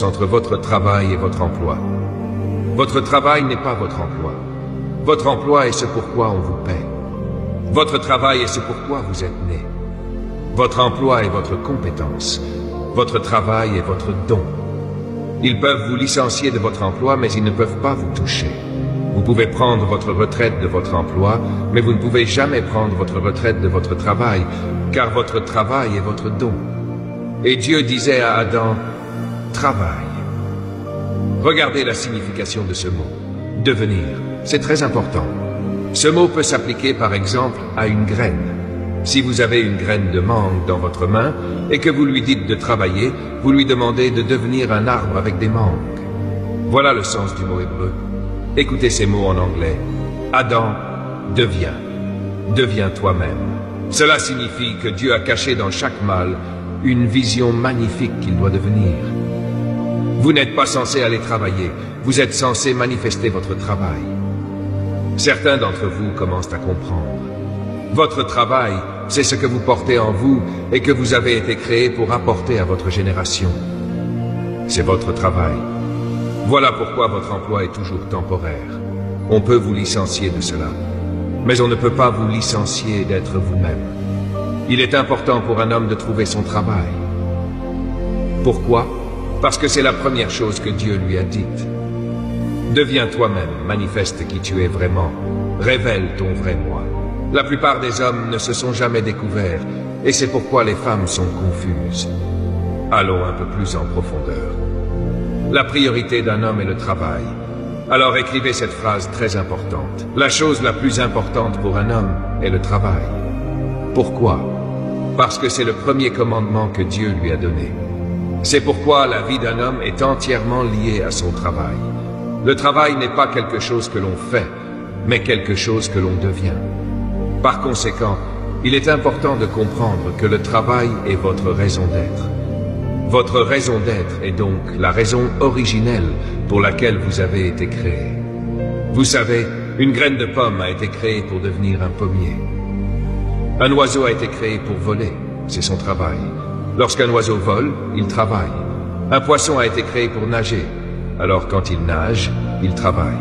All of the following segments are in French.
entre votre travail et votre emploi. Votre travail n'est pas votre emploi. Votre emploi est ce pourquoi on vous paie. Votre travail est ce pourquoi vous êtes né. Votre emploi est votre compétence. Votre travail est votre don. Ils peuvent vous licencier de votre emploi, mais ils ne peuvent pas vous toucher. Vous pouvez prendre votre retraite de votre emploi, mais vous ne pouvez jamais prendre votre retraite de votre travail, car votre travail est votre don. Et Dieu disait à Adam, travail. Regardez la signification de ce mot. Devenir. C'est très important. Ce mot peut s'appliquer par exemple à une graine. Si vous avez une graine de mangue dans votre main et que vous lui dites de travailler, vous lui demandez de devenir un arbre avec des mangues. Voilà le sens du mot hébreu. Écoutez ces mots en anglais. Adam, deviens. Deviens toi-même. Cela signifie que Dieu a caché dans chaque mâle une vision magnifique qu'il doit devenir. Vous n'êtes pas censé aller travailler, vous êtes censé manifester votre travail. Certains d'entre vous commencent à comprendre. Votre travail, c'est ce que vous portez en vous et que vous avez été créé pour apporter à votre génération. C'est votre travail. Voilà pourquoi votre emploi est toujours temporaire. On peut vous licencier de cela, mais on ne peut pas vous licencier d'être vous-même. Il est important pour un homme de trouver son travail. Pourquoi ? Parce que c'est la première chose que Dieu lui a dite. Deviens toi-même, manifeste qui tu es vraiment, révèle ton vrai moi. La plupart des hommes ne se sont jamais découverts, et c'est pourquoi les femmes sont confuses. Allons un peu plus en profondeur. La priorité d'un homme est le travail. Alors écrivez cette phrase très importante. La chose la plus importante pour un homme est le travail. Pourquoi ? Parce que c'est le premier commandement que Dieu lui a donné. C'est pourquoi la vie d'un homme est entièrement liée à son travail. Le travail n'est pas quelque chose que l'on fait, mais quelque chose que l'on devient. Par conséquent, il est important de comprendre que le travail est votre raison d'être. Votre raison d'être est donc la raison originelle pour laquelle vous avez été créé. Vous savez, une graine de pomme a été créée pour devenir un pommier. Un oiseau a été créé pour voler, c'est son travail. Lorsqu'un oiseau vole, il travaille. Un poisson a été créé pour nager. Alors quand il nage, il travaille.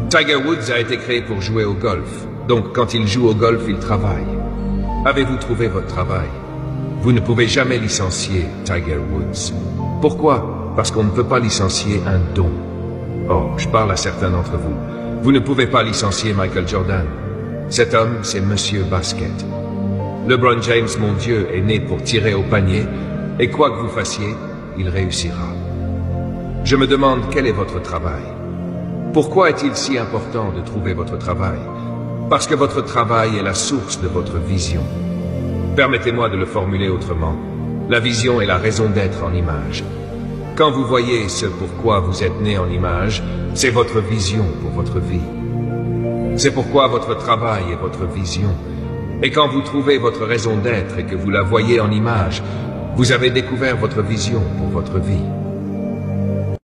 Tiger Woods a été créé pour jouer au golf. Donc quand il joue au golf, il travaille. Avez-vous trouvé votre travail? Vous ne pouvez jamais licencier Tiger Woods. Pourquoi? Parce qu'on ne peut pas licencier un don. Oh, je parle à certains d'entre vous. Vous ne pouvez pas licencier Michael Jordan. Cet homme, c'est Monsieur Basket. LeBron James, mon Dieu, est né pour tirer au panier, et quoi que vous fassiez, il réussira. Je me demande quel est votre travail. Pourquoi est-il si important de trouver votre travail? Parce que votre travail est la source de votre vision. Permettez-moi de le formuler autrement. La vision est la raison d'être en image. Quand vous voyez ce pourquoi vous êtes né en image, c'est votre vision pour votre vie. C'est pourquoi votre travail est votre vision. Et quand vous trouvez votre raison d'être et que vous la voyez en image, vous avez découvert votre vision pour votre vie.